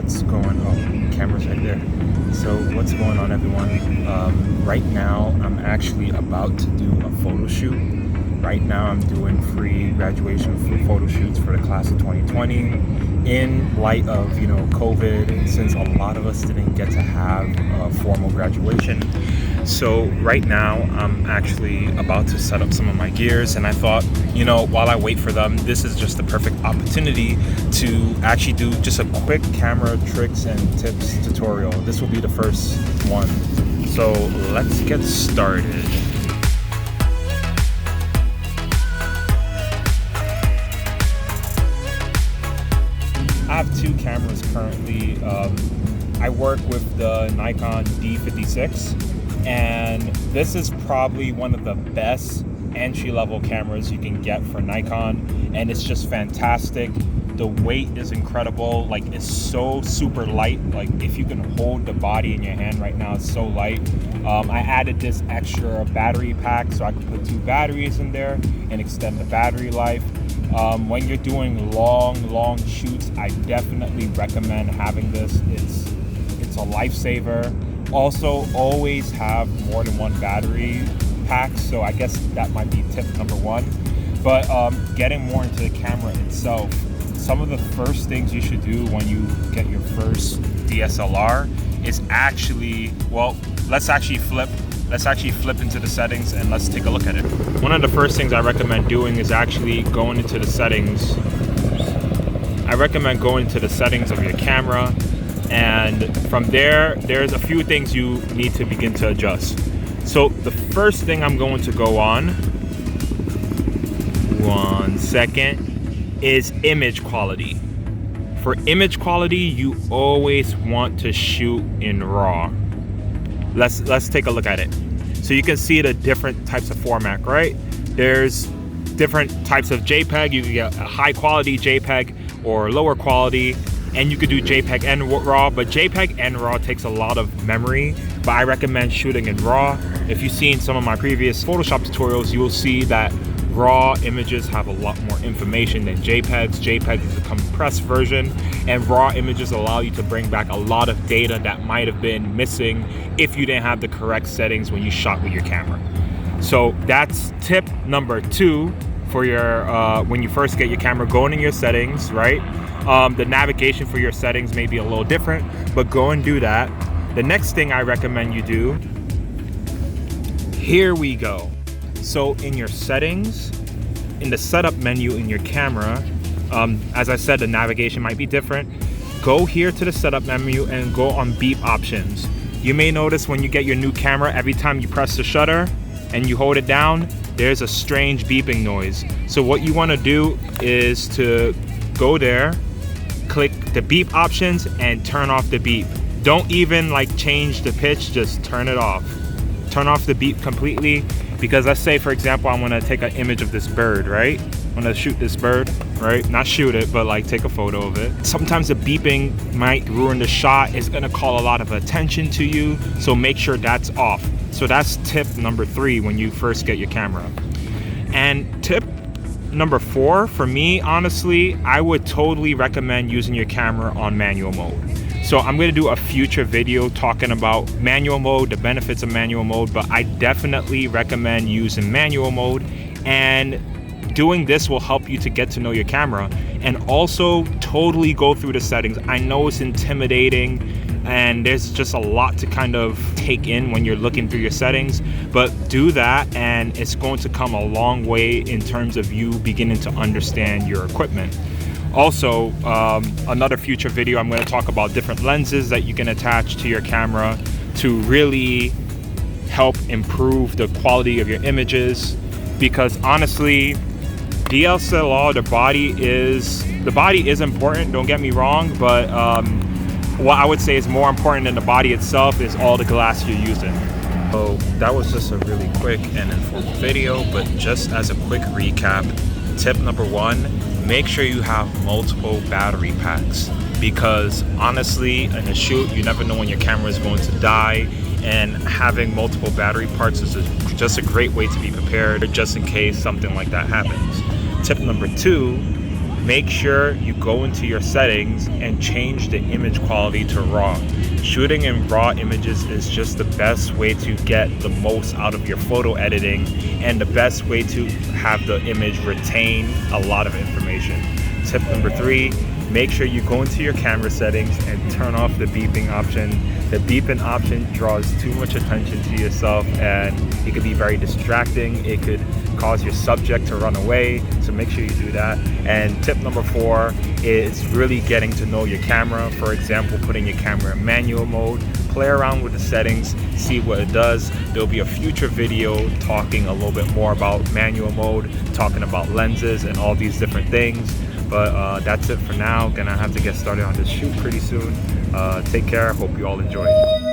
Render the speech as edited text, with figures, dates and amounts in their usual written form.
What's going on? Camera's right there. So what's going on, everyone? Right now I'm actually about to do a photo shoot. Right now I'm doing free graduation photo shoots for the class of 2020 in light of COVID, since a lot of us didn't get to have a formal graduation. So right now I'm actually about to set up some of my gears, and I thought, while I wait for them, this is just the perfect opportunity to actually do just a quick camera tricks and tips tutorial. This will be the first one. So let's get started. I have two cameras currently. I work with the Nikon D56, and this is probably one of the best entry-level cameras you can get for Nikon, and it's just fantastic. The weight is incredible. Like, it's so super light. Like, if you can hold the body in your hand right now, it's so light. I added this extra battery pack so I can put two batteries in there and extend the battery life. When you're doing long shoots, I definitely recommend having this. It's a lifesaver. Also, always have more than one battery pack, so I guess that might be tip number one. But getting more into the camera itself, some of the first things you should do when you get your first DSLR is actually, let's actually flip into the settings and let's take a look at it. One of the first things I recommend doing is actually going into the settings. I recommend going to the settings of your camera, and from there's a few things you need to begin to adjust. So the first thing I'm going to go on, one second, is image quality. For image quality, you always want to shoot in RAW. Let's take a look at it. So you can see the different types of format, right? There's different types of JPEG. You can get a high quality JPEG or lower quality, and you could do JPEG and RAW, but JPEG and RAW takes a lot of memory, but I recommend shooting in RAW. If you've seen some of my previous Photoshop tutorials, you will see that RAW images have a lot more information than JPEGs. JPEG is a compressed version, and RAW images allow you to bring back a lot of data that might have been missing if you didn't have the correct settings when you shot with your camera. So that's tip number two for your when you first get your camera. Going in your settings, right? The navigation for your settings may be a little different, but go and do that. The next thing I recommend you do, here we go. So in your settings, in the setup menu in your camera, as I said, the navigation might be different. Go here to the setup menu and go on beep options. You may notice when you get your new camera, every time you press the shutter and you hold it down, there's a strange beeping noise. So what you want to do is to go there, click the beep options, and turn off the beep. Don't even change the pitch, just turn it off. Turn off the beep completely, because let's say, for example, I'm gonna take an image of this bird, right? I'm gonna shoot this bird, right? Not shoot it, but take a photo of it. Sometimes the beeping might ruin the shot. It's gonna call a lot of attention to you, so make sure that's off. So that's tip number three when you first get your camera. And tip number four, for me, honestly, I would totally recommend using your camera on manual mode. So I'm going to do a future video talking about manual mode, the benefits of manual mode, but I definitely recommend using manual mode, and doing this will help you to get to know your camera and also totally go through the settings. I know it's intimidating and there's just a lot to kind of take in when you're looking through your settings, but do that and it's going to come a long way in terms of you beginning to understand your equipment. Also, another future video, I'm going to talk about different lenses that you can attach to your camera to really help improve the quality of your images, because honestly, DSLR, the body is important, don't get me wrong, but what I would say is more important than the body itself is all the glass you're using. So that was just a really quick and informal video, but just as a quick recap, tip number one, make sure you have multiple battery packs, because honestly, in a shoot, you never know when your camera is going to die, and having multiple battery parts is just a great way to be prepared just in case something like that happens. Tip number two, make sure you go into your settings and change the image quality to RAW. Shooting in RAW images is just the best way to get the most out of your photo editing and the best way to have the image retain a lot of information. Tip number 3, make sure you go into your camera settings and turn off the beeping option. The beeping option draws too much attention to yourself and it could be very distracting. It could cause your subject to run away, so make sure you do that. And tip number 4 is really getting to know your camera. For example, putting your camera in manual mode, play around with the settings, see what it does. There'll be a future video talking a little bit more about manual mode, talking about lenses and all these different things. But that's it for now. Gonna have to get started on this shoot pretty soon. Take care. Hope you all enjoy.